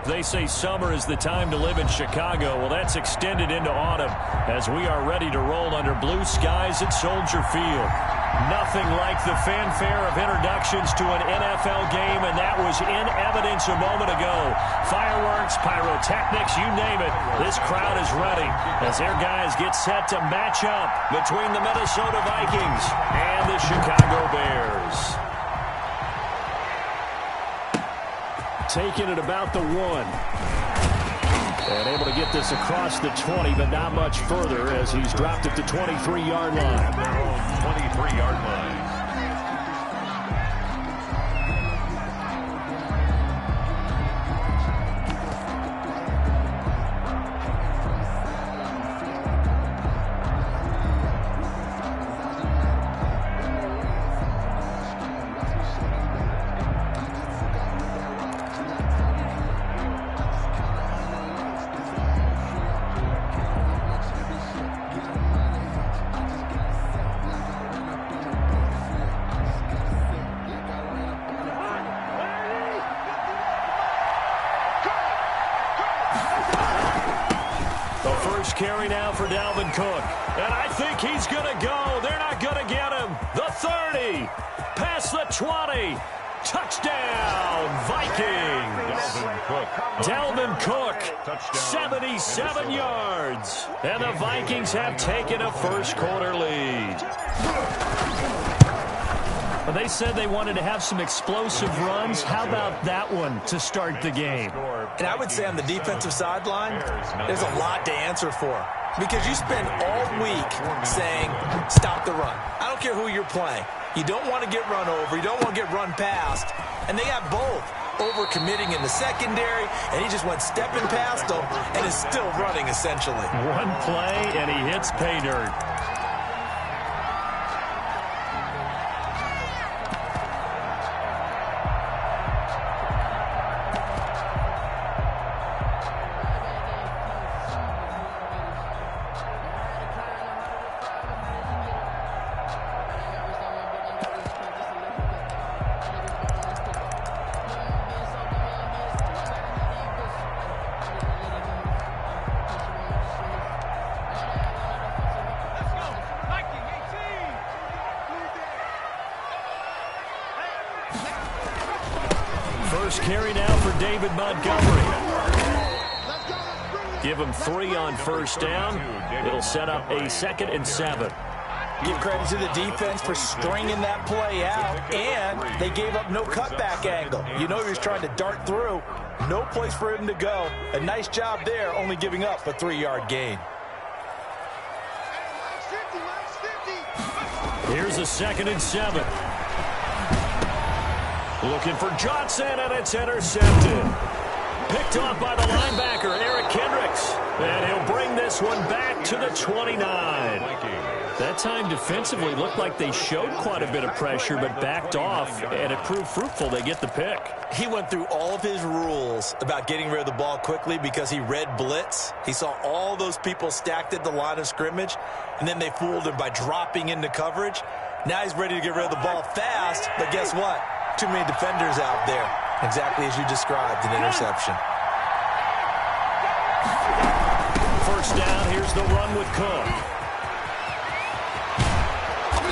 They say summer is the time to live in Chicago. Well, that's extended into autumn as we are ready to roll under blue skies at Soldier Field. Nothing like the fanfare of introductions to an NFL game, and that was in evidence a moment ago. Fireworks, pyrotechnics, you name it. This crowd is ready as their guys get set to match up between the Minnesota Vikings and the Chicago Bears. Taking it about the 1. And able to get this across the 20, but not much further as he's dropped at the 23-yard line. Their own 23-yard line. Carry now for Dalvin Cook. And I think he's going to go. They're not going to get him. The 30. Past the 20. Touchdown, Vikings. Dalvin Cook, 77 yards. And the Vikings have taken a first-quarter lead. They said they wanted to have some explosive runs. How about that one to start the game? And I would say on the defensive sideline, there's a lot to answer for. Because you spend all week saying, stop the run. I don't care who you're playing. You don't want to get run over. You don't want to get run past. And they have both. Over-committing in the secondary, and he just went stepping past them and is still running, essentially. One play, and he hits pay dirt. First carry now for David Montgomery. Give him 3 on first down. It'll set up a 2nd and 7. Give credit to the defense for stringing that play out, and they gave up no cutback angle. You know he was trying to dart through. No place for him to go. A nice job there, only giving up a 3-yard gain. Here's a 2nd and 7. Looking for Johnson, and it's intercepted. Picked off by the linebacker, Eric Kendricks. And he'll bring this one back to the 29. That time defensively looked like they showed quite a bit of pressure, but backed off, and it proved fruitful. They get the pick. He went through all of his rules about getting rid of the ball quickly because he read blitz. He saw all those people stacked at the line of scrimmage, and then they fooled him by dropping into coverage. Now he's ready to get rid of the ball fast, but guess what? Too many defenders out there. Exactly as you described, an interception. First down, here's the run with Cook.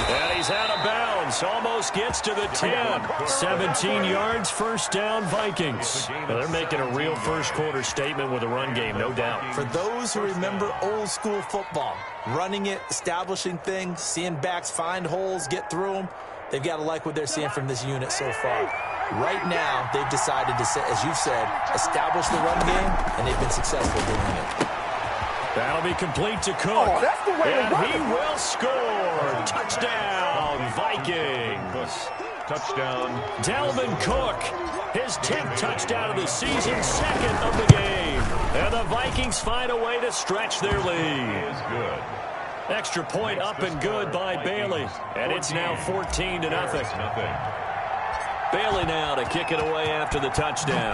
And he's out of bounds. Almost gets to the 10. 17 yards, first down, Vikings. Well, they're making a real first-quarter statement with a run game, no doubt. For those who remember old-school football, running it, establishing things, seeing backs find holes, get through them, they've got to like what they're seeing from this unit so far. Right now, they've decided to, as you've said, establish the run game, and they've been successful doing it. That'll be complete to Cook. Oh, that's the way and to he will score. Touchdown, Vikings. Touchdown. Dalvin Cook, his 10th touchdown of the season, 2nd of the game. And the Vikings find a way to stretch their lead. Is good. Extra point up and good by Bailey. And it's now 14-0. Bailey now to kick it away after the touchdown.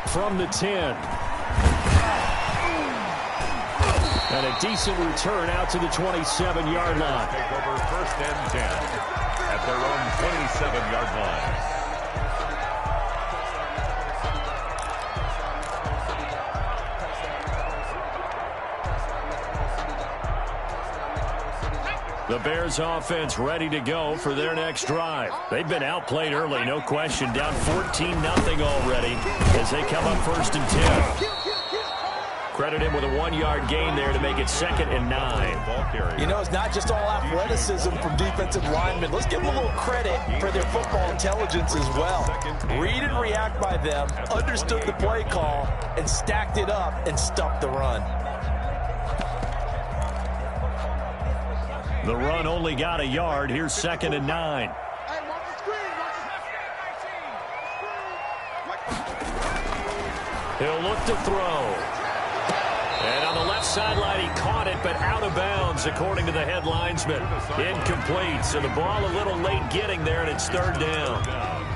From the 10. And a decent return out to the 27-yard line. Take over 1st and 10 at their own 27-yard line. The Bears offense ready to go for their next drive. They've been outplayed early, no question. Down 14-0 already as they come up 1st and 10. Credit him with a 1-yard gain there to make it 2nd and 9. You know, it's not just all athleticism from defensive linemen. Let's give them a little credit for their football intelligence as well. Read and react by them, understood the play call, and stacked it up and stuffed the run. The run only got a yard. Here's 2nd and 9. He'll look to throw. And on the left sideline, he caught it, but out of bounds, according to the head linesman. Incomplete, so the ball a little late getting there, and it's 3rd down.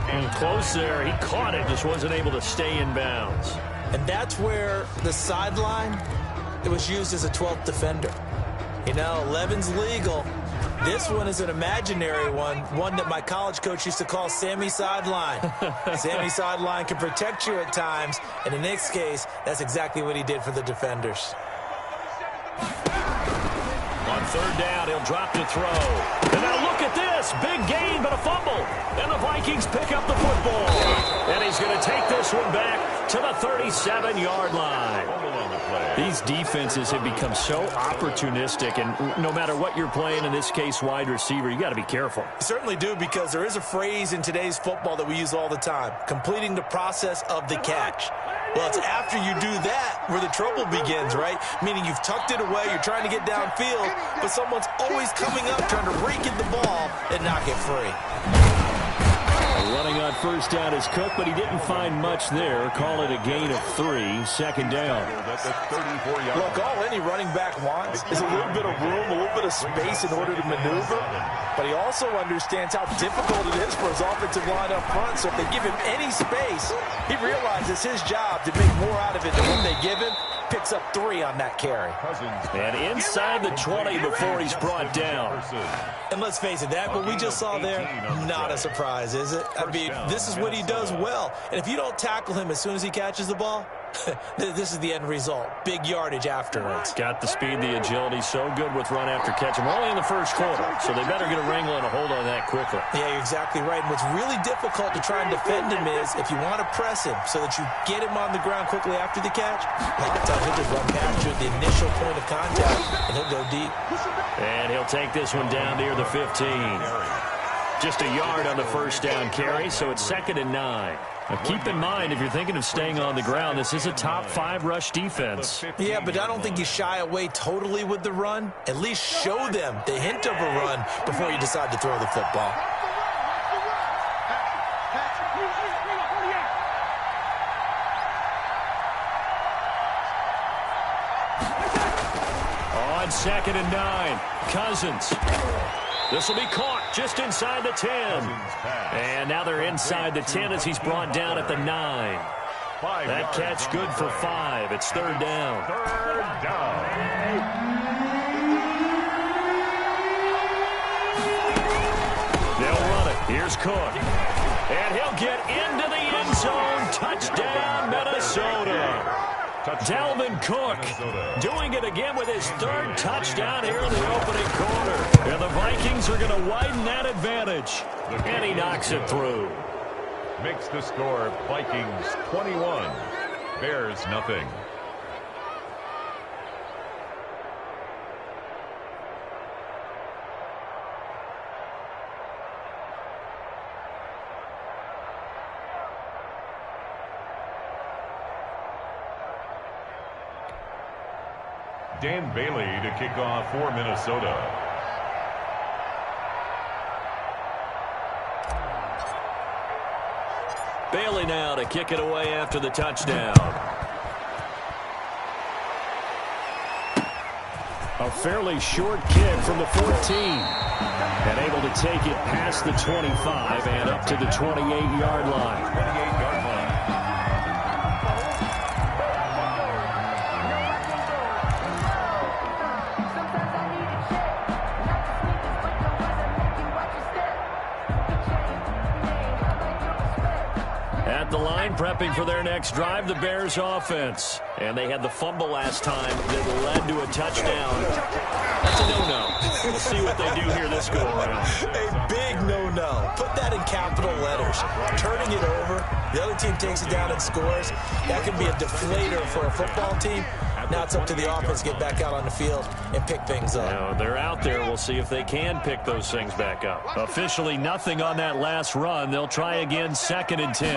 And close there. He caught it, just wasn't able to stay in bounds. And that's where the sideline, it was used as a 12th defender. You know, 11's legal. This one is an imaginary one that my college coach used to call Sammy Sideline. Sammy Sideline can protect you at times, and in this case, that's exactly what he did for the defenders. On 3rd down, he'll drop to throw. And now look at this. Big gain, but a fumble. And the Vikings pick up the football. And he's going to take this one back to the 37-yard line. These defenses have become so opportunistic, and no matter what you're playing, in this case wide receiver, you got to be careful. You certainly do, because there is a phrase in today's football that we use all the time, completing the process of the catch. Well, it's after you do that where the trouble begins, right? Meaning you've tucked it away, you're trying to get downfield, but someone's always coming up trying to rake in the ball and knock it free. Running on 1st down is Cook, but he didn't find much there. Call it a gain of 3, 2nd down. Look, all any running back wants is a little bit of room, a little bit of space in order to maneuver, but he also understands how difficult it is for his offensive line up front, so if they give him any space, he realizes his job to make more out of it than what they give him. Picks up 3 on that carry. And inside the 20 before he's brought down. And let's face it, that what we just saw there, not a surprise, is it? I mean, this is what he does well. And if you don't tackle him as soon as he catches the ball, this is the end result. Big yardage afterwards. Got the speed, the agility, so good with run after catch. We're only in the 1st quarter, so they better get a wrangle and a hold on that quickly. Yeah, you're exactly right. And what's really difficult to try and defend him is if you want to press him so that you get him on the ground quickly after the catch, a lot of times he'll just run past you at the initial point of contact, and he'll go deep. And he'll take this one down near the 15. Just a yard on the 1st down carry, so it's 2nd and 9. Now keep in mind, if you're thinking of staying on the ground, this is a top 5 rush defense. Yeah, but I don't think you shy away totally with the run. At least show them the hint of a run before you decide to throw the football. On 2nd and 9, Cousins. This will be caught just inside the 10. And now they're inside the 10 as he's brought down at the 9. That catch good for 5. It's 3rd down. 3rd down. They'll run it. Here's Cook. And he'll get into the end zone. Touchdown, Minnesota. Dalvin Cook doing it again with his 3rd touchdown here in the opening quarter. And the Vikings are going to widen that advantage. And he knocks it through. Makes the score Vikings 21, Bears nothing. Dan Bailey to kick off for Minnesota. Bailey now to kick it away after the touchdown. A fairly short kick from the 14. And able to take it past the 25 and up to the 28-yard line. 28-yard line. At the line, prepping for their next drive, the Bears offense. And they had the fumble last time that led to a touchdown. That's a no-no. We'll see what they do here this go-around. A big no-no. Put that in capital letters. Turning it over, the other team takes it down and scores. That can be a deflator for a football team. Now it's up to the offense to get back out on the field and pick things up. Now, they're out there. We'll see if they can pick those things back up. Officially nothing on that last run. They'll try again, 2nd and 10.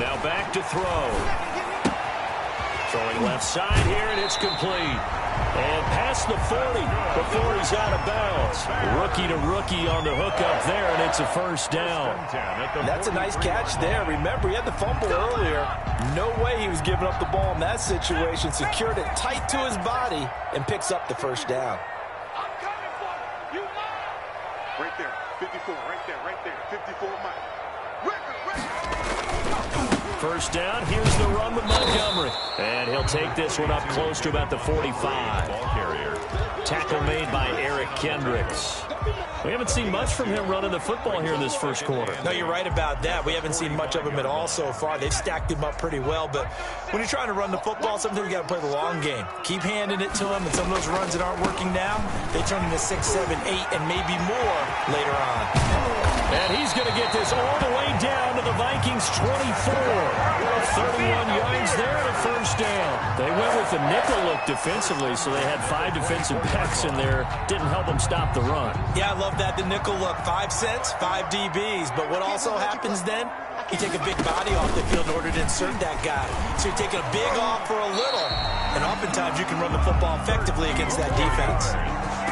Now back to throw. Throwing left side here, and it's complete. And past the 40 before he's out of bounds. Rookie to rookie on the hook up there, and it's a first down. That's a nice catch there. Remember, he had the fumble earlier. No way he was giving up the ball in that situation. Secured it tight to his body and picks up the first down. I'm coming for you. You mine. Right there. 54. Right there. 54 mine. First down, here's the run with Montgomery. And he'll take this one up close to about the 45. Ball carrier. Tackle made by Eric Kendricks. We haven't seen much from him running the football here in this first quarter. No, you're right about that. We haven't seen much of him at all so far. They've stacked him up pretty well, but when you're trying to run the football, sometimes you got to play the long game. Keep handing it to him, and some of those runs that aren't working now, they turn into 6, 7, 8, and maybe more later on. And he's going to get this all the way down to the Vikings' 24. 31 yards there and a first down. They went with the nickel look defensively, so they had 5 defensive backs in there. Didn't help them stop the run. Yeah, I love that, the nickel look. 5 cents, 5 DBs. But what also happens then, you take a big body off the field in order to insert that guy. So you're taking a big off for a little. And oftentimes you can run the football effectively against that defense.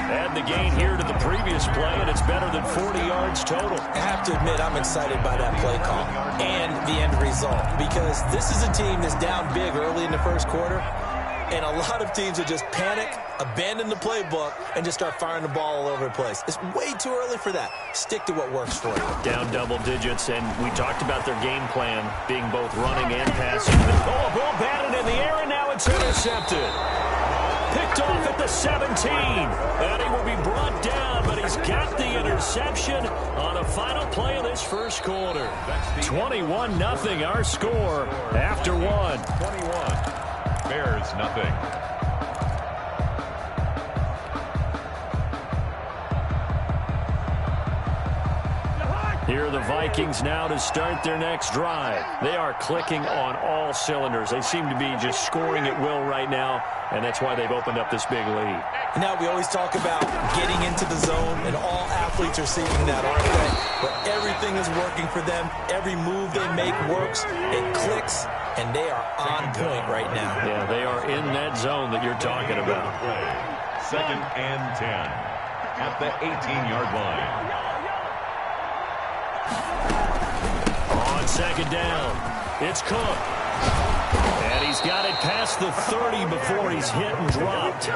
Add the gain here to the previous play, and it's better than 40 yards total. I have to admit, I'm excited by that play call and the end result, because this is a team that's down big early in the first quarter, and a lot of teams will just panic, abandon the playbook, and just start firing the ball all over the place. It's way too early for that. Stick to what works for you. Down double digits, and we talked about their game plan being both running and passing. Oh, ball batted in the air, and now it's intercepted. Picked off at the 17. And he will be brought down, but he's got the interception on a final play of this first quarter. 21-0 our score after 1. 21. Bears nothing. Here are the Vikings now to start their next drive. They are clicking on all cylinders. They seem to be just scoring at will right now, and that's why they've opened up this big lead. Now, we always talk about getting into the zone, and all athletes are seeing that, aren't they? But everything is working for them. Every move they make works. It clicks, and they are on point right now. Yeah, they are in that zone that you're talking about. 2nd and 10 at the 18-yard line. On 2nd down, it's Cook. And he's got it past the 30 before he's hit and dropped.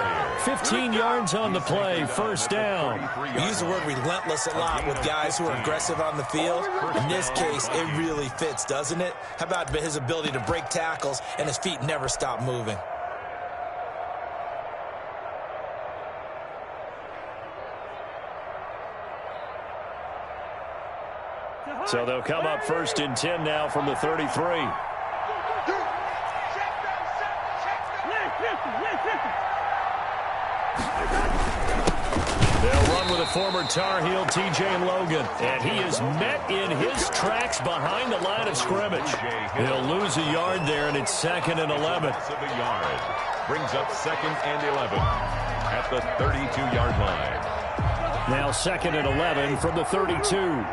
15 yards on the play, first down. We use the word relentless a lot with guys who are aggressive on the field. In this case, it really fits, doesn't it? How about his ability to break tackles and his feet never stop moving? So they'll come up 1st and 10 now from the 33. They'll run with a former Tar Heel, T.J. Logan. And he is met in his tracks behind the line of scrimmage. He'll lose a yard there, and it's 2nd and 11. Brings up 2nd and 11 at the 32-yard line. Now 2nd and 11 from the 32.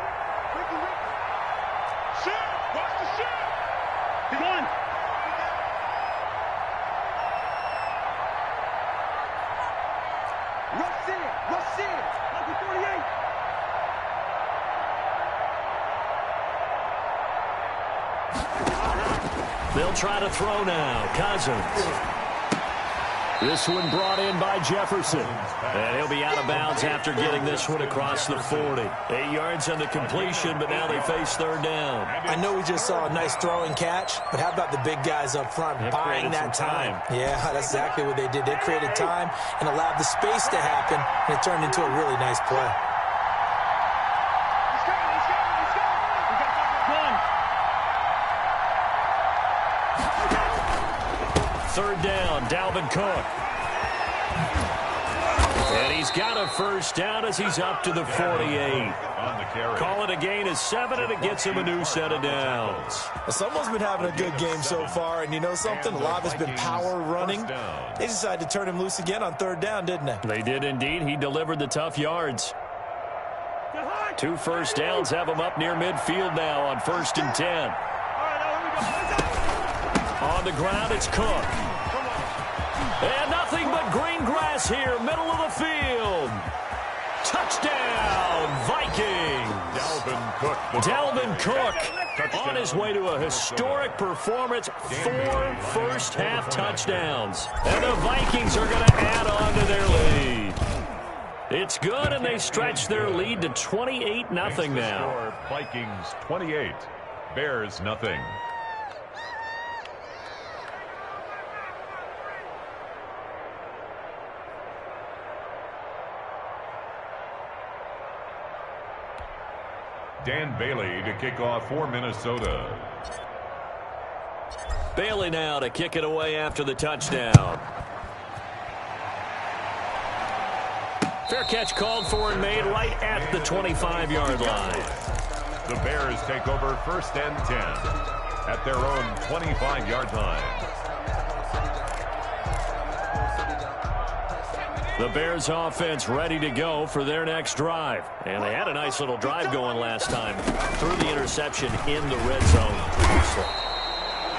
They'll try to throw now. Cousins. This one brought in by Jefferson. And he'll be out of bounds after getting this one across the 40. 8 yards on the completion, but now they face 3rd down. I know we just saw a nice throw and catch, but how about the big guys up front buying that time? Yeah, that's exactly what they did. They created time and allowed the space to happen, and it turned into a really nice play. 3rd down, Dalvin Cook. And he's got a first down as he's up to the 48. Call it a gain of 7, and it gets him a new set of downs. Well, someone's been having a good game so far, and you know something? A lot has been power running. They decided to turn him loose again on 3rd down, didn't they? They did indeed. He delivered the tough yards. 2 first downs have him up near midfield now on 1st and 10. On the ground, it's Cook. And nothing but green grass here, middle of the field. Touchdown, Vikings. Dalvin Cook on his way to a historic performance. 4 first-half touchdowns. And the Vikings are going to add on to their lead. It's good, and they stretch their lead to 28-0 now. Vikings 28, Bears nothing. Dan Bailey to kick off for Minnesota. Bailey now to kick it away after the touchdown. Fair catch called for and made right at the 25-yard line. The Bears take over 1st and 10 at their own 25-yard line. The Bears offense ready to go for their next drive. And they had a nice little drive going last time. Threw the interception in the red zone.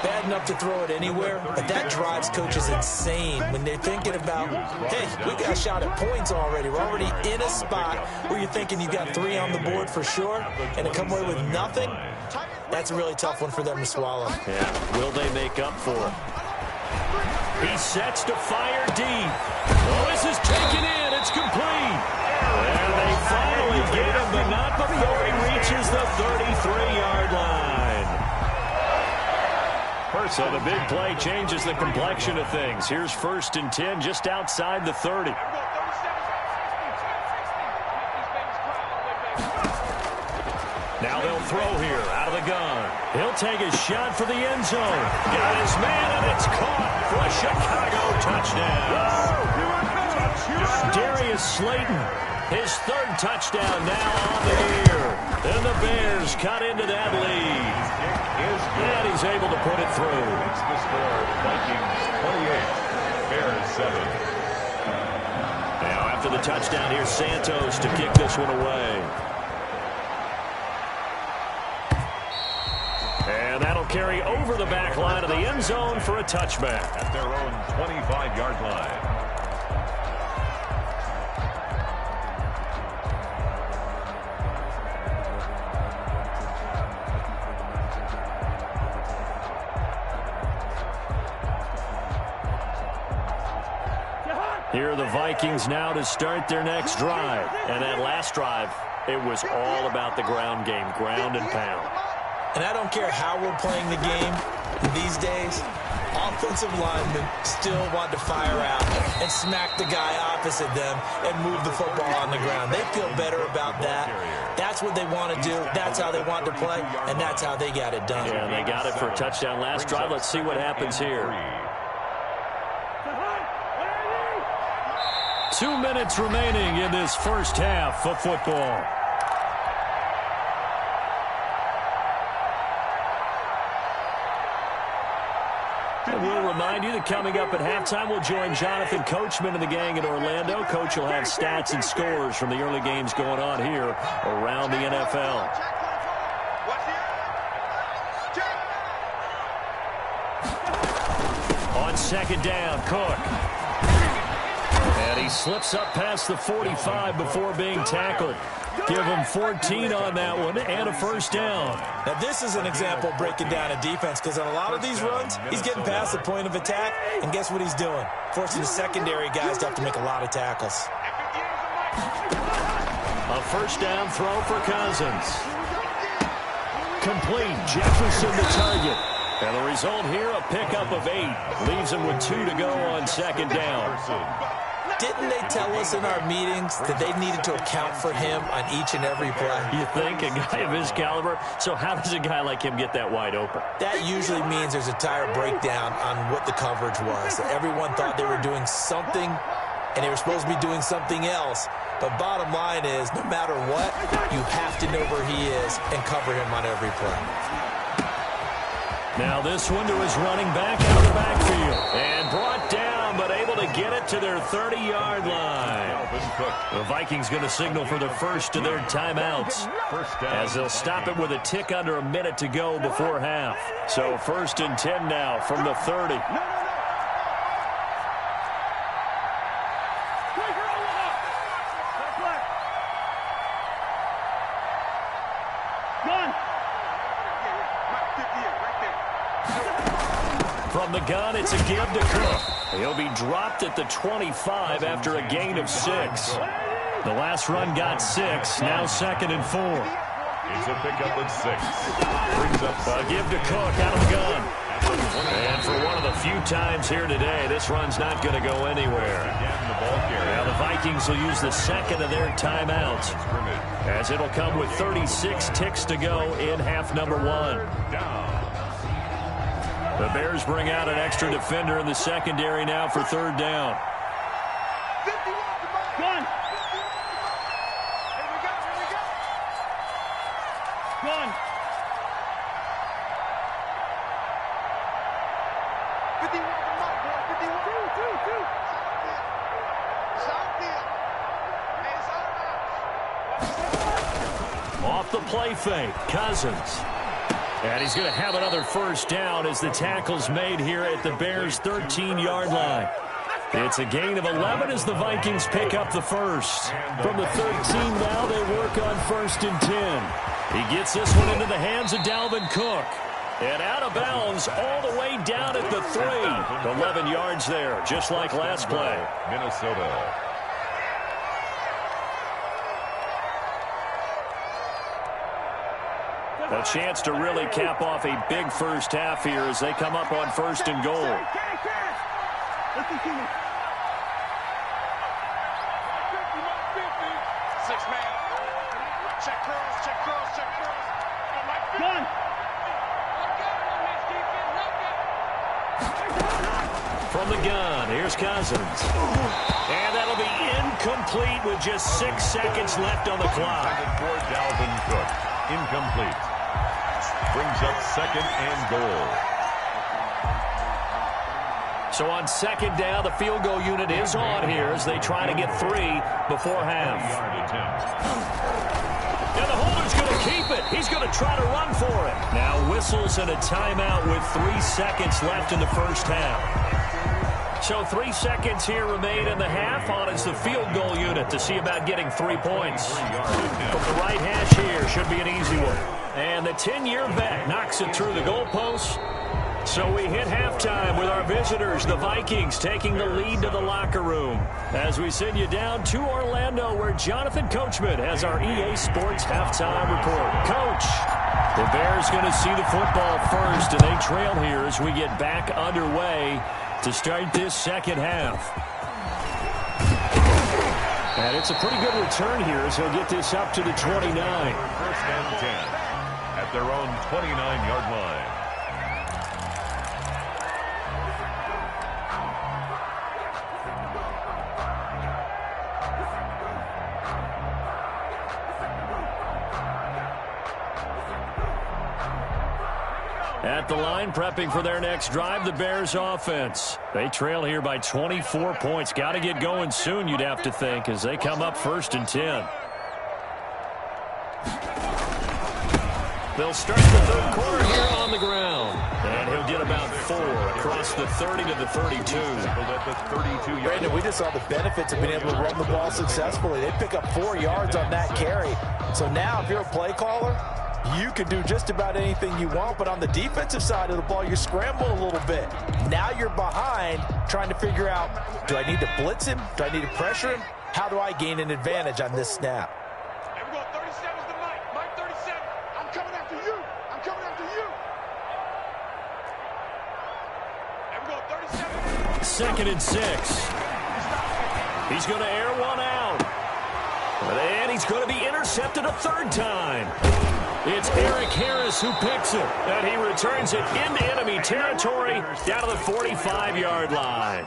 Bad enough to throw it anywhere, but that drives coaches insane when they're thinking about, hey, we got a shot at points already. We're already in a spot where you're thinking you got 3 on the board for sure, and to come away with nothing, that's a really tough one for them to swallow. Yeah, will they make up for it? He sets to fire deep. Oh, this is taken in. It's complete. And they finally get him, but not before he reaches the 33-yard line. So the big play changes the complexion of things. Here's 1st and 10 just outside the 30. Now they'll throw here out of the gun. He'll take a shot for the end zone. Got his man, and it's caught for a Chicago touchdown. Darius Slayton, his 3rd touchdown now on the year. And the Bears cut into that lead. And he's able to put it through. It's the score, Vikings 28, Bears 7. Now after the touchdown, here's Santos to kick this one away. And that'll carry over the back line of the end zone for a touchback. At their own 25-yard line. Here are the Vikings now to start their next drive. And that last drive, it was all about the ground game, ground and pound. And I don't care how we're playing the game these days, offensive linemen still want to fire out and smack the guy opposite them and move the football on the ground. They feel better about that. That's what they want to do. That's how they want to play, and that's how they got it done. Yeah, they got it for a touchdown last drive. Let's see what happens here. 2 minutes remaining in this first half of football. And we'll remind you that coming up at halftime, we'll join Jonathan Coachman and the gang in Orlando. Coach will have stats and scores from the early games going on here around the NFL. On 2nd down, Cook. And he slips up past the 45 before being tackled. Give him 14 on that one and a first down. Now, this is an example of breaking down a defense because on a lot of these runs, he's getting past the point of attack, and guess what he's doing? Forcing the secondary guys to have to make a lot of tackles. A first down throw for Cousins. Complete. Jefferson the target. And the result here, a pickup of 8. Leaves him with 2 to go on 2nd down. didn't they tell us in our meetings that they needed to account for him on each and every play? You think? A guy of his caliber? So how does a guy like him get that wide open? That usually means there's a tire breakdown on what the coverage was. Everyone thought they were doing something, and they were supposed to be doing something else. But bottom line is, no matter what, you have to know where he is and cover him on every play. Now this one to his running back out of the backfield. And brought down, but able to get it to their 30-yard line. The Vikings going to signal for the first of their timeouts, as they'll stop it with a tick under a minute to go before half. So 1st and 10 now from the 30. From the gun, it's a give to Cook. He'll be dropped at the 25 after a gain of 6. The last run got 6, now 2nd and 4. It's a pickup of 6. Brings up a give to Cook out of the gun. And for one of the few times here today, this run's not going to go anywhere. Now the Vikings will use the second of their timeouts, as it'll come with 36 ticks to go in half number 1. The Bears bring out an extra defender in the secondary now for 3rd down. Gun. Here we go. Gun. 51 to the mark, boy. 51. Two. Sound deal. Hey, it's all out. Off the play fake, Cousins. And he's going to have another first down as the tackle's made here at the Bears' 13-yard line. It's a gain of 11 as the Vikings pick up the first. From the 13 now, they work on 1st and 10. He gets this one into the hands of Dalvin Cook. And out of bounds all the way down at the 3. 11 yards there, just like last play. Minnesota. A chance to really cap off a big first half here as they come up on 1st and goal. Listen to me. 6-man. Check curls. Gun. From the gun, here's Cousins. And that'll be incomplete with just 6 seconds left on the clock. For Dalvin Cook. Incomplete. Brings up 2nd and goal. So on 2nd down, the field goal unit is on here as they try to get 3 before half. And the holder's going to keep it. He's going to try to run for it. Now whistles and a timeout with 3 seconds left in the first half. So 3 seconds here remain in the half on as the field goal unit to see about getting 3 points. From the right hash here should be an easy one. And the 10-year vet knocks it through the goalpost. So we hit halftime with our visitors, the Vikings, taking the lead to the locker room. As we send you down to Orlando, where Jonathan Coachman has our EA Sports halftime report. Coach, the Bears going to see the football first, and they trail here as we get back underway to start this second half. And it's a pretty good return here as he'll get this up to the 29. 1st and 10 at their own 29-yard line. At the line, prepping for their next drive, the Bears offense. They trail here by 24 points. Got to get going soon, you'd have to think, as they come up 1st and 10. They'll start the 3rd quarter here on the ground. And he'll get about 4 across the 30 to the 32. Brandon, we just saw the benefits of being able to run the ball successfully. They pick up 4 yards on that carry. So now if you're a play caller, you can do just about anything you want, but on the defensive side of the ball, you scramble a little bit. Now you're behind trying to figure out, do I need to blitz him? Do I need to pressure him? How do I gain an advantage on this snap? Here we go. 37's the Mike. Mike 37. I'm coming after you. I'm coming after you. Here we go. 37. 2nd and 6. He's going to air one out. And he's going to be intercepted a third time. It's Eric Harris who picks it. And he returns it into enemy territory down to the 45-yard line.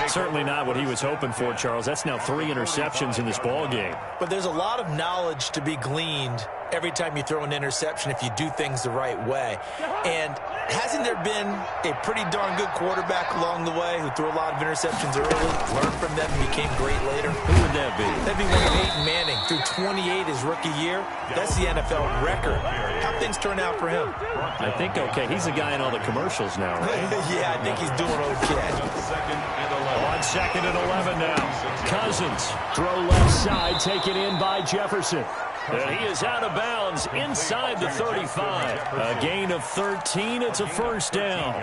Certainly not what he was hoping for, Charles. That's now 3 interceptions in this ball game. But there's a lot of knowledge to be gleaned every time you throw an interception if you do things the right way. And hasn't there been a pretty darn good quarterback along the way who threw a lot of interceptions early, learned from them, and became great later? Who would that be? That'd be one of Peyton Manning. Threw 28 his rookie year. That's the NFL record. How things turn out for him? I think okay. He's a guy in all the commercials now, right? Yeah, I think he's doing okay. On 2nd and 11 now. Cousins, throw left side, taken in by Jefferson. And he is out of bounds inside the 35. A gain of 13. It's a first down.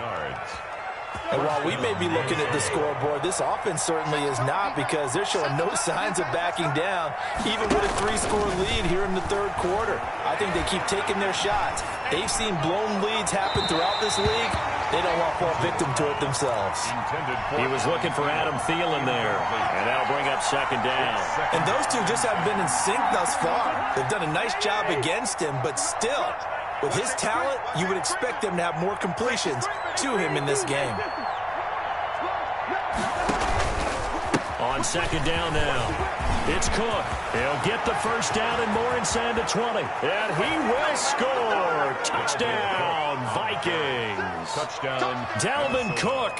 And while we may be looking at the scoreboard, this offense certainly is not, because they're showing no signs of backing down, even with a 3-score lead here in the third quarter. I think they keep taking their shots. They've seen blown leads happen throughout this league. They don't want to fall victim to it themselves. He was looking for Adam Thielen there, and that'll bring up 2nd down. And those two just haven't been in sync thus far. They've done a nice job against him, but still, with his talent, you would expect them to have more completions to him in this game. On 2nd down now, it's Cook. He'll get the first down and more inside the 20. And he will score. Touchdown, Vikings. Touchdown. Dalvin Cook,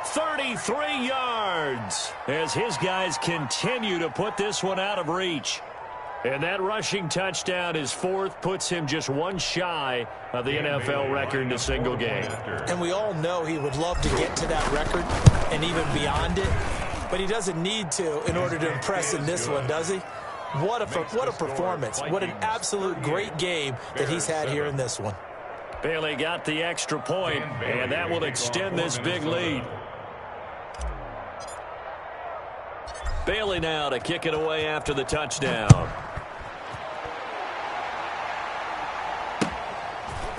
33 yards, as his guys continue to put this one out of reach. And that rushing touchdown, his 4th, puts him just one shy of the NFL record in a single game. And we all know he would love to get to that record and even beyond it, but he doesn't need to in order to impress in this one, does he? What a performance. What an absolute great game that he's had here in this one. Bailey got the extra point, and that will extend this big lead. Bailey now to kick it away after the touchdown.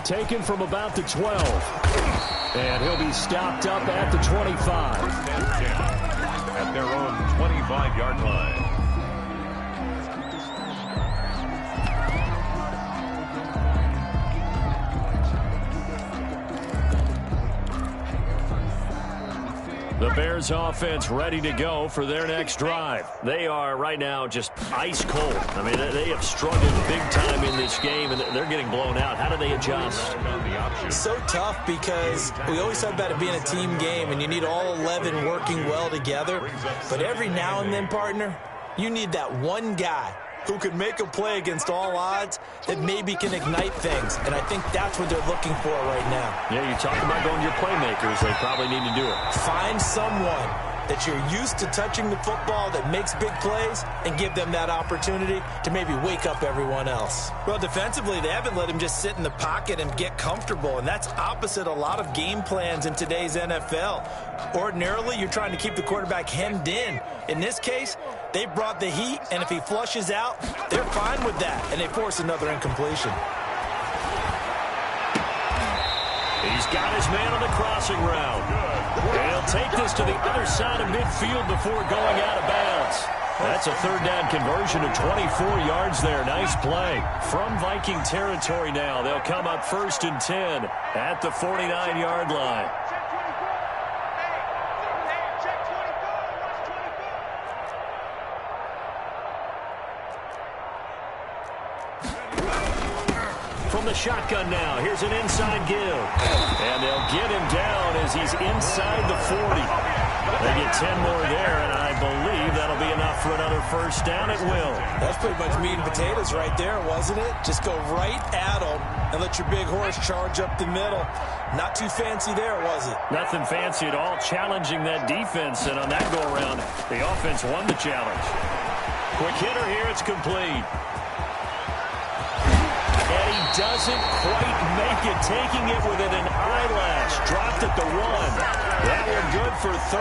Taken from about the 12. And he'll be stopped up at the 25. At their own 25-yard line. The Bears offense ready to go for their next drive. They are right now just ice cold. I mean, they have struggled big time in this game, and they're getting blown out. How do they adjust? So tough, because we always talk about it being a team game, and you need all 11 working well together. But every now and then, partner, you need that one guy who could make a play against all odds that maybe can ignite things. And I think that's what they're looking for right now. Yeah, you talk about going to your playmakers. They probably need to do it. Find someone that you're used to touching the football that makes big plays and give them that opportunity to maybe wake up everyone else. Well, defensively, they haven't let him just sit in the pocket and get comfortable, and that's opposite a lot of game plans in today's NFL. Ordinarily, you're trying to keep the quarterback hemmed in. In this case, they brought the heat, and if he flushes out, they're fine with that, and they force another incompletion. He's got his man on the crossing route. And he'll take this to the other side of midfield before going out of bounds. That's a third down conversion of 24 yards there. Nice play. From Viking territory now, they'll come up 1st and 10 at the 49-yard line. From the shotgun now, here's an inside give. And they'll get him down as he's inside the 40. They get 10 more there, and I believe that'll be enough for another first down. It will. That's pretty much meat and potatoes right there, wasn't it? Just go right at them and let your big horse charge up the middle. Not too fancy there, was it? Nothing fancy at all, challenging that defense, and on that go-around, the offense won the challenge. Quick hitter here, it's complete. And he doesn't quite make it, taking it within an eyelash. Dropped at the 1. That one good for 37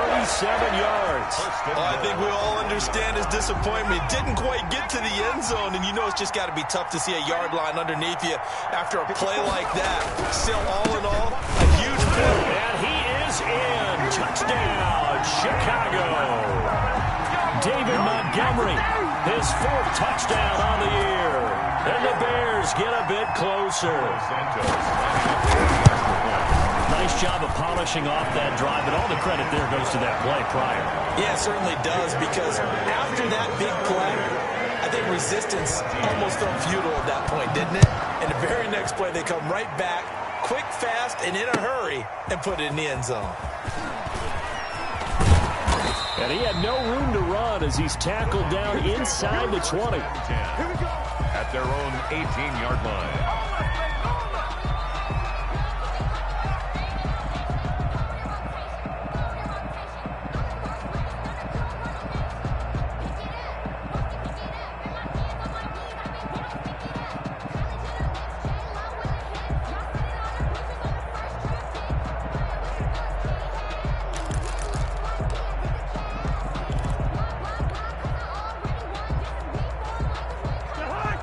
yards. Well, I think we all understand his disappointment. Didn't quite get to the end zone, and you know it's just got to be tough to see a yard line underneath you after a play like that. Still, all in all, a huge play. And he is in. Touchdown, Chicago. David Montgomery, his 4th touchdown on the year. And the Bears get a bit closer. Nice job of polishing off that drive, but all the credit there goes to that play prior. Yeah, it certainly does, because after that big play, I think resistance almost felt futile at that point, didn't it? And the very next play, they come right back, quick, fast, and in a hurry, and put it in the end zone. And he had no room to run as he's tackled down inside the 20. At their own 18-yard line.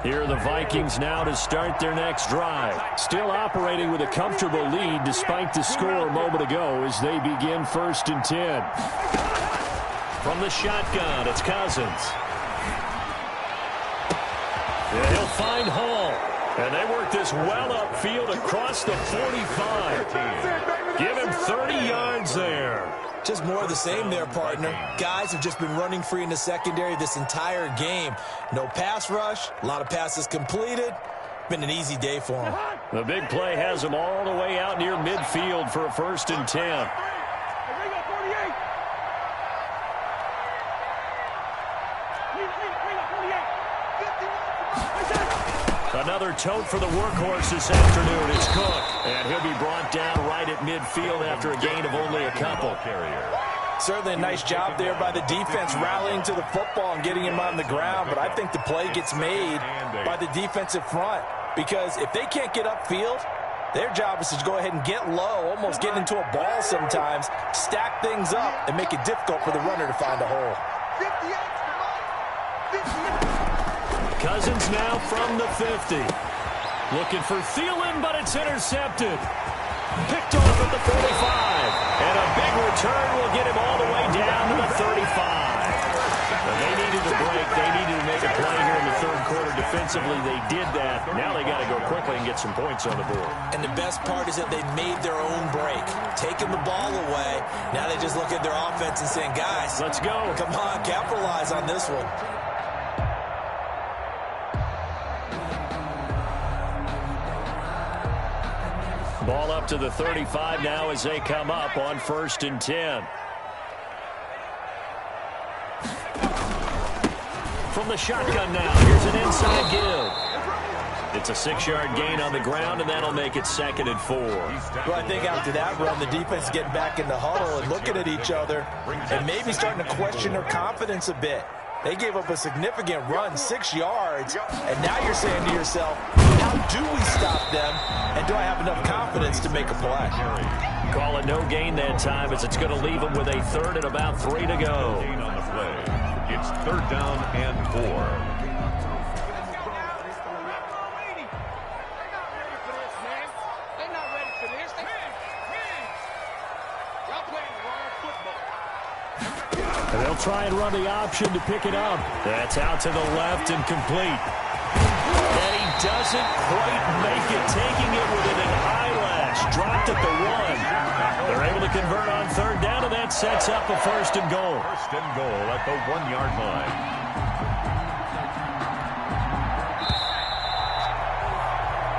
Here are the Vikings now to start their next drive. Still operating with a comfortable lead despite the score a moment ago as they begin 1st and 10. From the shotgun, it's Cousins. Yeah, he'll find Hall. And they work this well upfield across the 45. Give him 30 yards there. Just more of the same there, partner. Guys have just been running free in the secondary this entire game. No pass rush, a lot of passes completed. Been an easy day for them. The big play has them all the way out near midfield for a 1st and 10. Another tote for the workhorse this afternoon. It's Cook. And he'll be brought down right at midfield after a gain of only a couple. Certainly a nice job there by the defense rallying to the football and getting him on the ground. But I think the play gets made by the defensive front. Because if they can't get upfield, their job is to go ahead and get low, almost get into a ball sometimes, stack things up, and make it difficult for the runner to find a hole. Cousins now from the 50. Looking for Thielen, but it's intercepted. Picked off at the 45. And a big return will get him all the way down to the 35. Well, they needed a break. They needed to make a play here in the 3rd quarter. Defensively, they did that. Now they got to go quickly and get some points on the board. And the best part is that they made their own break. Taking the ball away. Now they just look at their offense and saying, guys, let's go. Come on, capitalize on this one. Ball up to the 35 now as they come up on 1st and 10. From the shotgun now, here's an inside give. It's a 6-yard gain on the ground, and that'll make it 2nd and 4. Well, I think after that run, the defense is getting back in the huddle and looking at each other and maybe starting to question their confidence a bit. They gave up a significant run, 6 yards, and now you're saying to yourself, how do we stop them, and do I have enough confidence to make a play? Call it no gain that time as it's going to leave them with a 3rd and about 3 to go. Gain on the play. It's 3rd down and 4. And they'll try and run the option to pick it up. That's out to the left and complete. And he doesn't quite make it, taking it within an eyelash. Dropped at the 1. They're able to convert on 3rd down, and that sets up a 1st and goal. 1st and goal at the 1-yard line.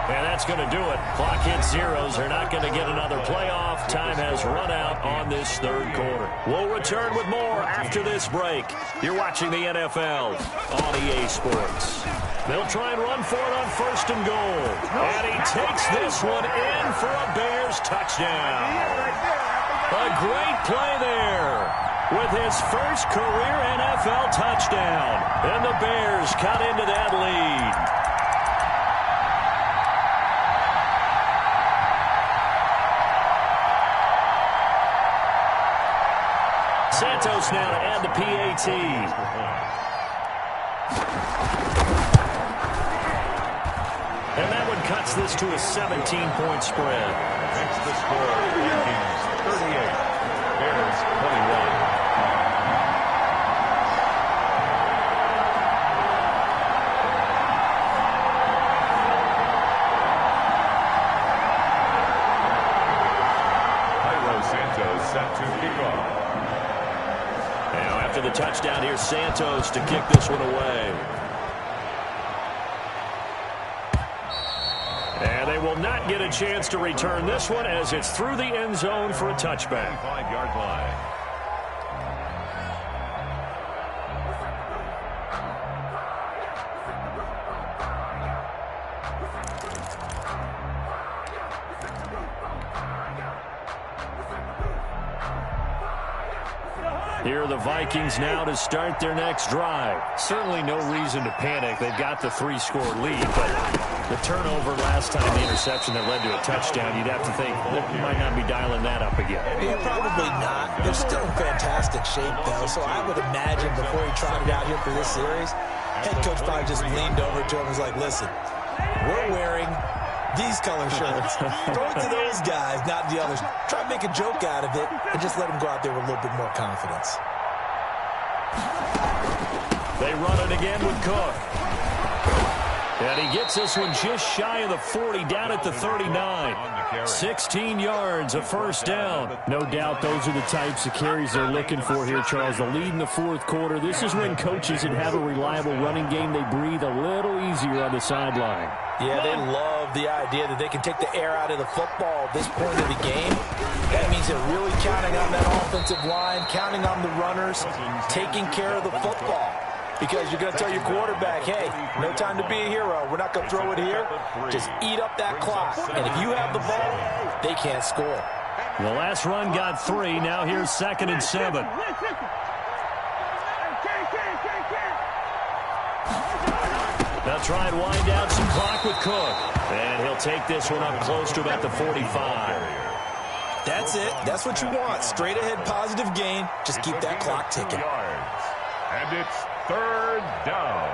And that's going to do it. Clock hits zeros. They're not going to get another playoff. Time has run out on this 3rd quarter. We'll return with more after this break. You're watching the NFL on EA Sports. They'll try and run for it on 1st and goal. And he takes this one in for a Bears touchdown. A great play there with his first career NFL touchdown. And the Bears cut into that lead. Santos now to add the PAT. And that one cuts this to a 17-point spread. Makes the score Vikings 38, Bears 21. the touchdown. Here's Santos to kick this one away. And they will not get a chance to return this one as it's through the end zone for a touchback. 5-yard line. Here are the Vikings now to start their next drive. Certainly no reason to panic. They've got the 3-score lead, but the turnover last time, the interception that led to a touchdown, you'd have to think you might not be dialing that up again. Yeah, probably not. They're still in fantastic shape, though, so I would imagine before he trotted out here for this series, head coach probably just leaned over to him and was like, listen, we're wearing these color shirts. Throw it to those guys, not the others. Try to make a joke out of it and just let them go out there with a little bit more confidence. They run it again with Cook. And he gets this one just shy of the 40, down at the 39. 16 yards, a first down. No doubt those are the types of carries they're looking for here, Charles. The lead in the fourth quarter. This is when coaches that have a reliable running game, they breathe a little easier on the sideline. Yeah, they love the idea that they can take the air out of the football at this point of the game. That means they're really counting on that offensive line, counting on the runners, taking care of the football. Because you're going to tell your quarterback, hey, no time to be a hero. We're not going to throw it here. Just eat up that clock. And if you have the ball, they can't score. The last run got 3. Now here's 2nd and 7. They'll try and wind down some clock with Cook. And he'll take this one up close to about the 45. That's it. That's what you want. Straight ahead positive gain. Just keep that clock ticking. And it's 3rd down.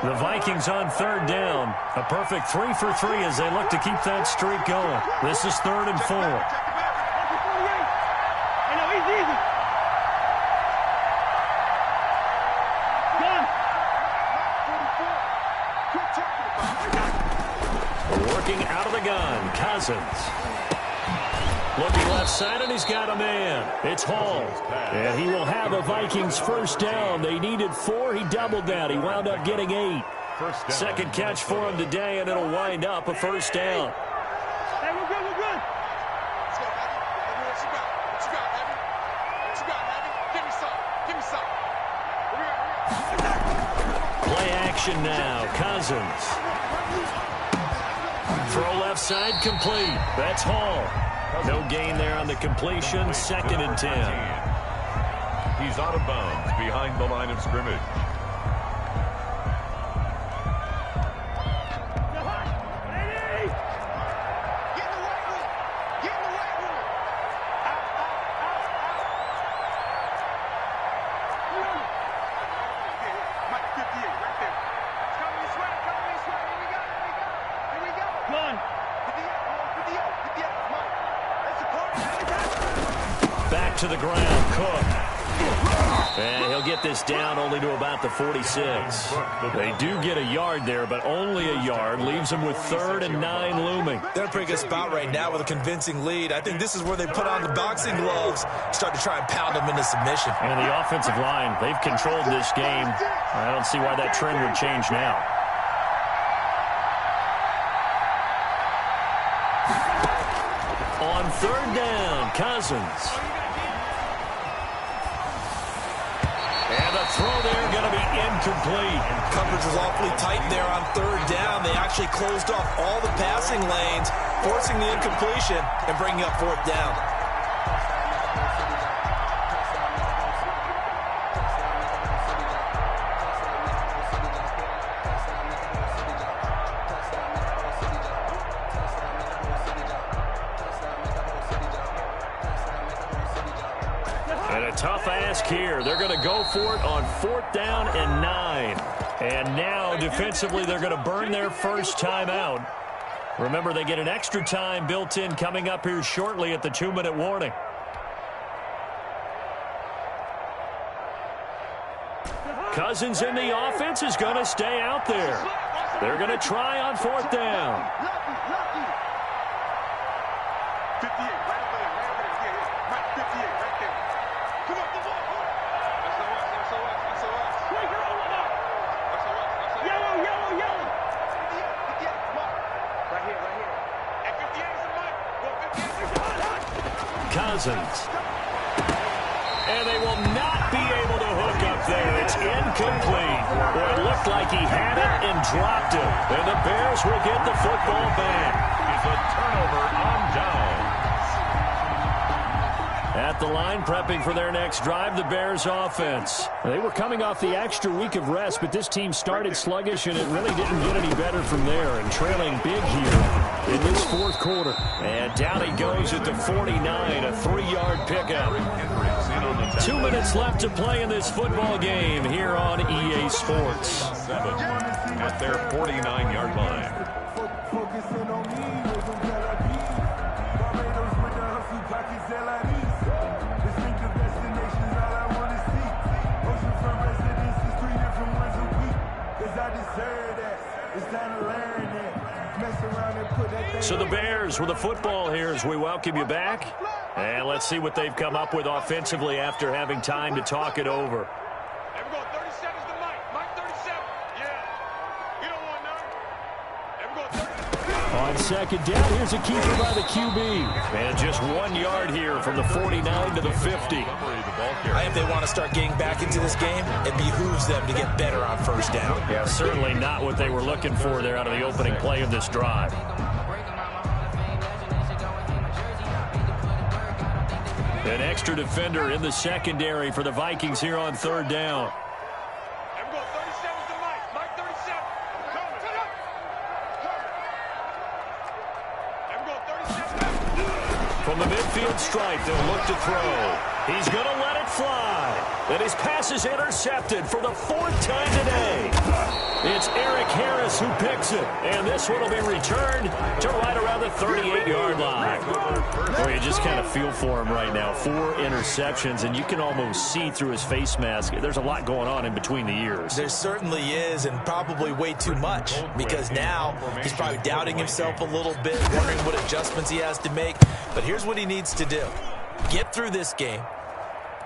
The Vikings on 3rd down. A perfect 3 for 3 as they look to keep that streak going. This is 3rd and 4. Working out of the gun, Cousins. Looking left side, and he's got a man. It's Hall. And he will have a Vikings first down. They needed 4. He doubled that. He wound up getting 8. Second catch for him today, and it'll wind up a first down. Hey, we're good, we're good. Let's go, Abby. What you got? What you got, Abby? What you got, Abby? Give me some. Give me some. Play action now. Cousins. Throw left side, complete. That's Hall. No gain there on the completion. 2nd and 10. He's out of bounds behind the line of scrimmage. Back to the ground, Cook. And he'll get this down only to about the 46. They do get a yard there, but only a yard. Leaves them with 3rd and 9 looming. They're in a pretty good spot right now with a convincing lead. I think this is where they put on the boxing gloves, start to try and pound them into submission. And the offensive line, they've controlled this game. I don't see why that trend would change now. On 3rd down, Cousins. And the throw there going to be incomplete. Coverage was awfully tight there on 3rd down. They actually closed off all the passing lanes, forcing the incompletion and bringing up 4th down. And a tough ask here. They're going to go for it on 4th down and 9. And now, defensively, they're going to burn their first time out. Remember, they get an extra time built in coming up here shortly at the 2-minute warning. Cousins in the offense is going to stay out there. They're going to try on 4th down. Cousins. And they will not be able to hook up there. It's incomplete. Well, it looked like he had it and dropped it. And the Bears will get the football back. It's a turnover on down. At the line, prepping for their next drive, the Bears offense. They were coming off the extra week of rest, but this team started sluggish, and it really didn't get any better from there. And trailing big here in this fourth quarter. And down he goes at the 49, a 3-yard pickup. 2 minutes left to play in this football game here on EA Sports. 7 at their 49-yard line. So the Bears with the football here as we welcome you back. And let's see what they've come up with offensively after having time to talk it over. There we go. 37 is the Mike. Mike 37. Yeah. You don't want none. There we go. 30. On second down, here's a keeper by the QB. And just 1 yard here from the 49 to the 50. I think they want to start getting back into this game. It behooves them to get better on first down. Yeah, certainly not what they were looking for there out of the opening play of this drive. An extra defender in the secondary for the Vikings here on third down. There we go. 37 is the Mike. Mike 37. Coming. There we go. 37. From the midfield stripe, they'll look to throw. He's going to let it fly. And his pass is intercepted for the 4th time today. It's Eric Harris who picks it. And this one will be returned to right around the 38-yard line. Boy, you just kind of feel for him right now. 4 interceptions, and you can almost see through his face mask. There's a lot going on in between the ears. There certainly is, and probably way too much, because now he's probably doubting himself a little bit, wondering what adjustments he has to make. But here's what he needs to do. Get through this game.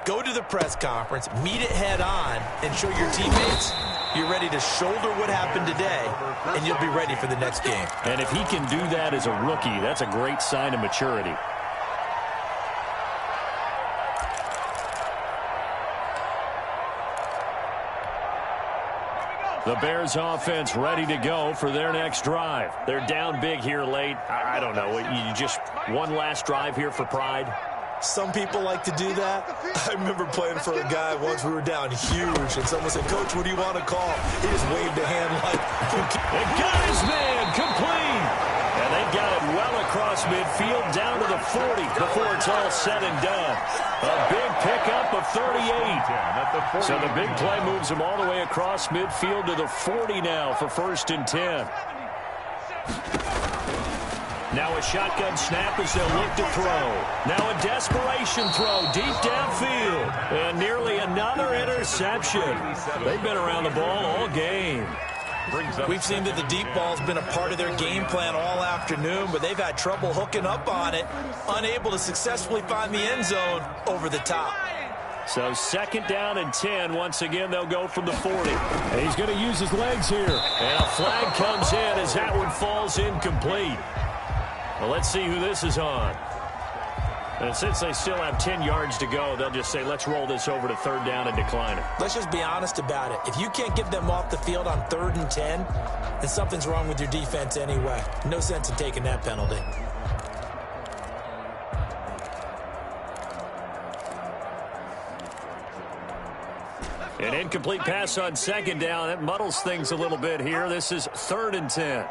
Go to the press conference, meet it head on, and show your teammates you're ready to shoulder what happened today, and you'll be ready for the next game. And if he can do that as a rookie, that's a great sign of maturity. The Bears offense ready to go for their next drive. They're down big here late. I don't know. You just one last drive here for pride? Some people like to do that. I remember playing for a guy once. We were down huge, and someone said, "Coach, what do you want to call?" He just waved a hand like, It got his man complete. And they got it well across midfield down to the 40 before it's all said and done. A big pickup of 38. So the big play moves him all the way across midfield to the 40 now for 1st and 10. Now a shotgun snap as they'll look to throw. Now a desperation throw deep downfield. And nearly another interception. They've been around the ball all game. We've seen that the deep ball's been a part of their game plan all afternoon, but they've had trouble hooking up on it, unable to successfully find the end zone over the top. So 2nd down and 10. Once again, they'll go from the 40. And he's going to use his legs here. And a flag comes in as that one falls incomplete. Well, let's see who this is on. And since they still have 10 yards to go, they'll just say, let's roll this over to 3rd down and decline it. Let's just be honest about it. If you can't get them off the field on 3rd and 10, then something's wrong with your defense anyway. No sense in taking that penalty. An incomplete pass on 2nd down. That muddles things a little bit here. This is 3rd and 10.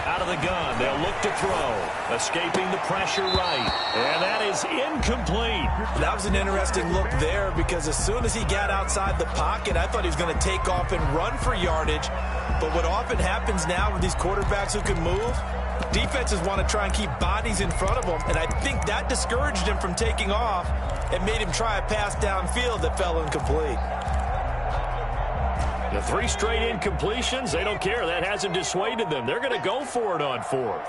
Out of the gun, they'll look to throw. Escaping the pressure right. And that is incomplete. That was an interesting look there because as soon as he got outside the pocket, I thought he was going to take off and run for yardage. But what often happens now with these quarterbacks who can move, defenses want to try and keep bodies in front of them. And I think that discouraged him from taking off and made him try a pass downfield that fell incomplete. The 3 straight incompletions, they don't care. That hasn't dissuaded them. They're going to go for it on 4th.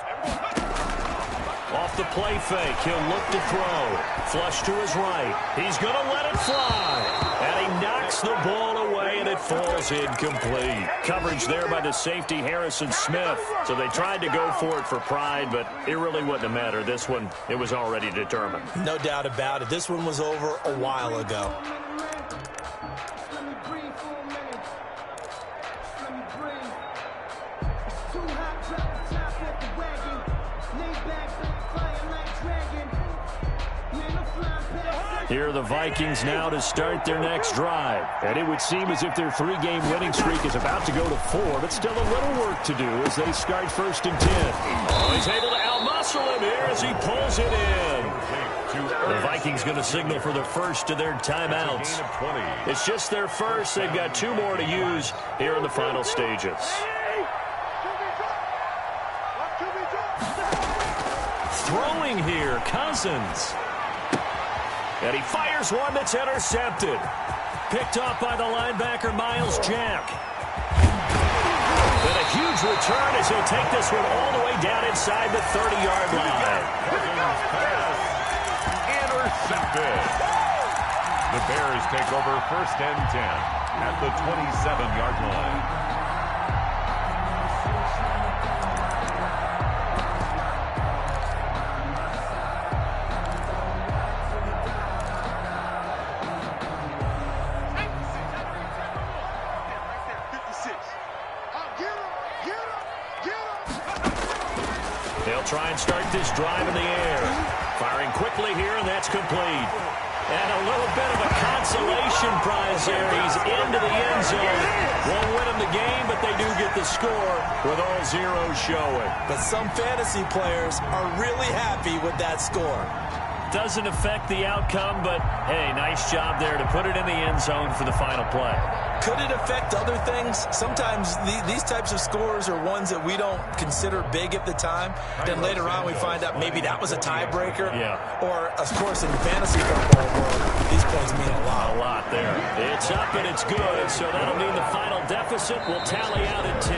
Off the play fake, he'll look to throw. Flush to his right. He's going to let it fly. And he knocks the ball away, and it falls incomplete. Coverage there by the safety, Harrison Smith. So they tried to go for it for pride, but it really wouldn't have mattered. This one, it was already determined. No doubt about it. This one was over a while ago. Here are the Vikings now to start their next drive. And it would seem as if their 3-game winning streak is about to go to 4, but still a little work to do as they start 1st and 10. Oh, he's able to outmuscle him here as he pulls it in. The Vikings going to signal for the first of their timeouts. It's just their first. They've got 2 more to use here in the final stages. Throwing here, Cousins. And he fires one that's intercepted. Picked off by the linebacker, Miles Jack. And a huge return as he'll take this one all the way down inside the 30-yard line. Intercepted. The Bears take over 1st and 10 at the 27-yard line. They'll try and start this drive in the air. Firing quickly here, and that's complete. And a little bit of a consolation prize there. He's into the end zone. Won't win him the game, but they do get the score with all zeros showing. But some fantasy players are really happy with that score. Doesn't affect the outcome, but, hey, nice job there to put it in the end zone for the final play. Could it affect other things? Sometimes these types of scores are ones that we don't consider big at the time. Then later on we find out maybe that was a tiebreaker. Yeah. Or, of course, in the fantasy football world, these points mean a lot. A lot there. It's up and it's good, so that'll mean the final deficit will tally out at 10.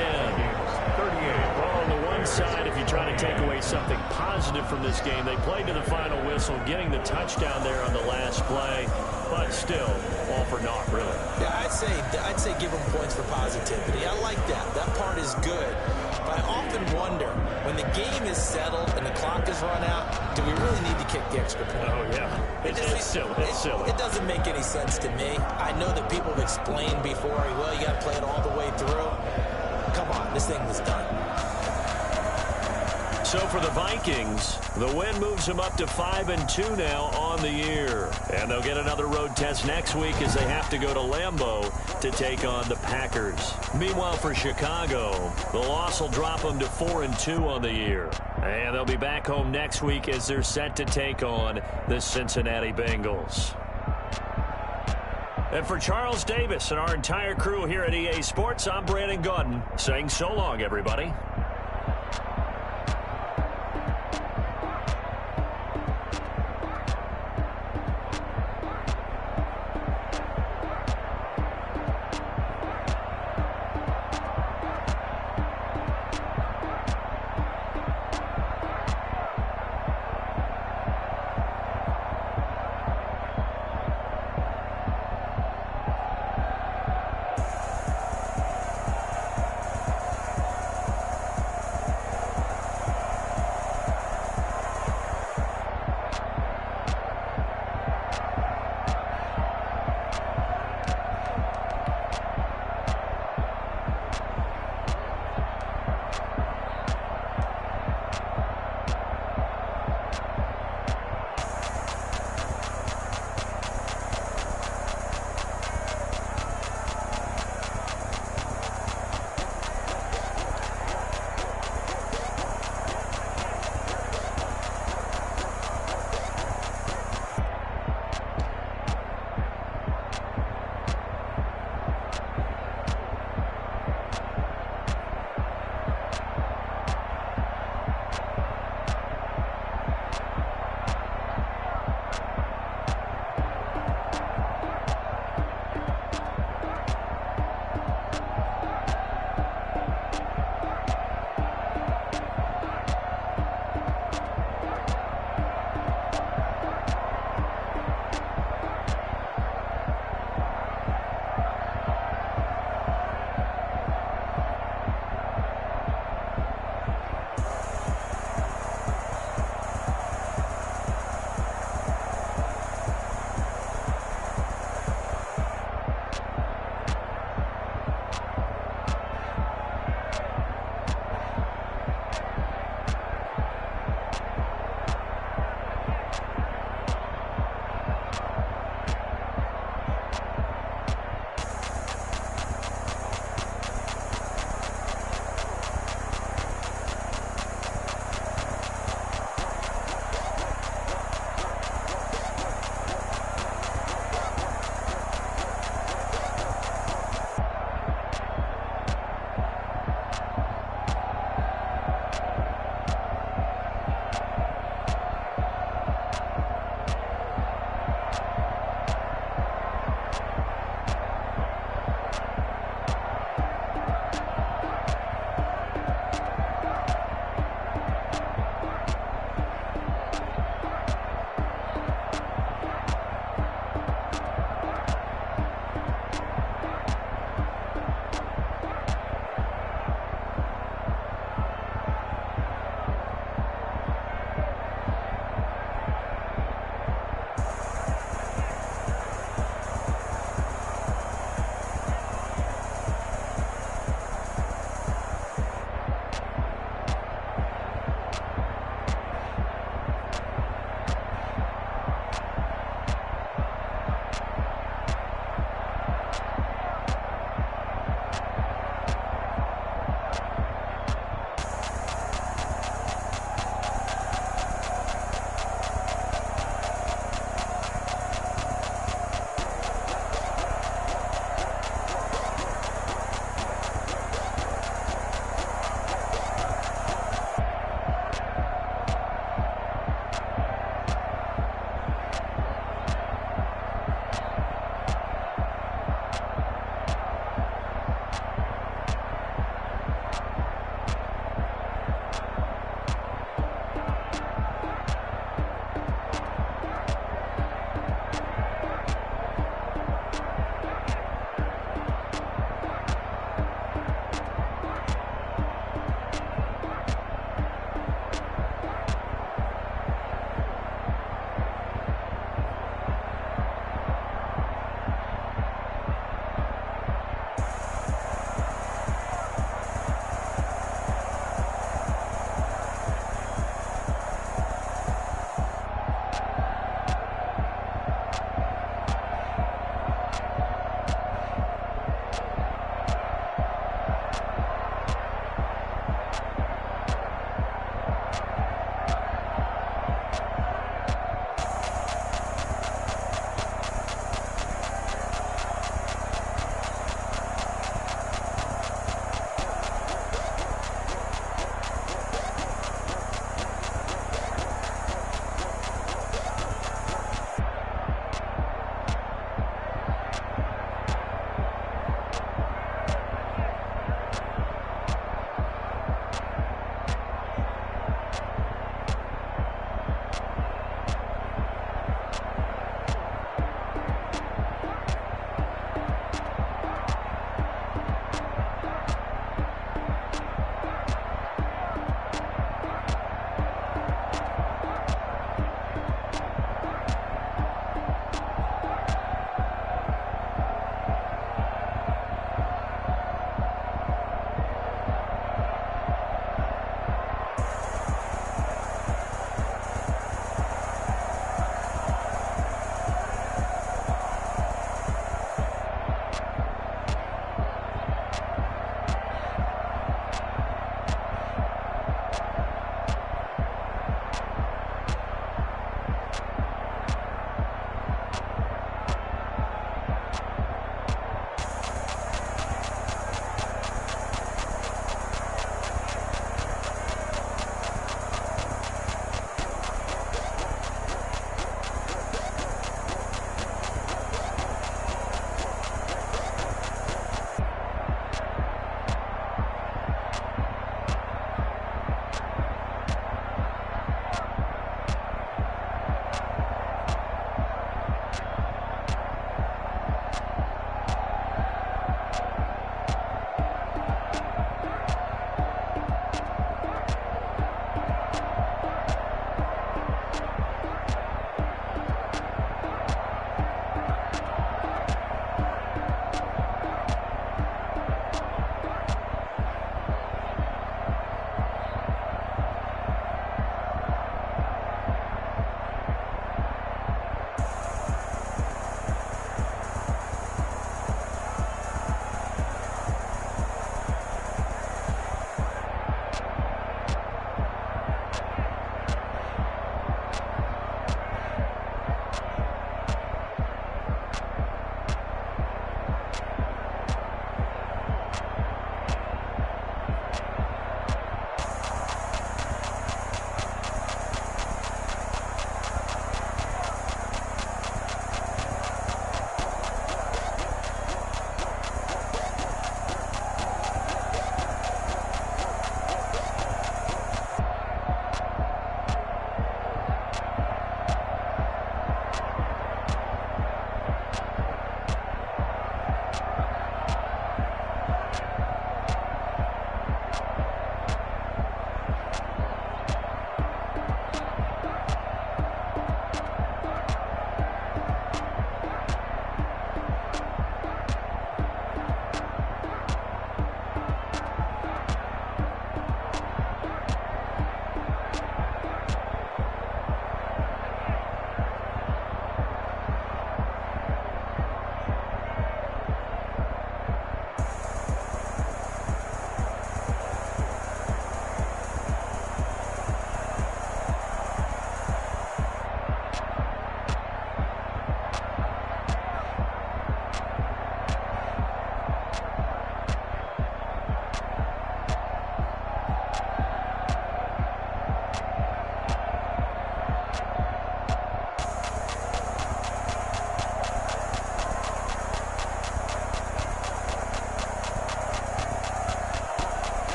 38. Well, on the one side, if you try to take away something positive from this game, they played to the final whistle, getting the touchdown there on the last play, but still, all for naught, really. Yeah, I'd say give them points for positivity. I like that. That part is good. But I often wonder, when the game is settled and the clock is run out, do we really need to kick the extra point? Oh, yeah. It's silly. It's silly. It doesn't make any sense to me. I know that people have explained before, well, you got to play it all the way through. Come on, this thing was done. So for the Vikings, the win moves them up to 5-2 now on the year. And they'll get another road test next week as they have to go to Lambeau to take on the Packers. Meanwhile, for Chicago, the loss will drop them to 4-2 on the year. And they'll be back home next week as they're set to take on the Cincinnati Bengals. And for Charles Davis and our entire crew here at EA Sports, I'm Brandon Gaudin saying so long, everybody.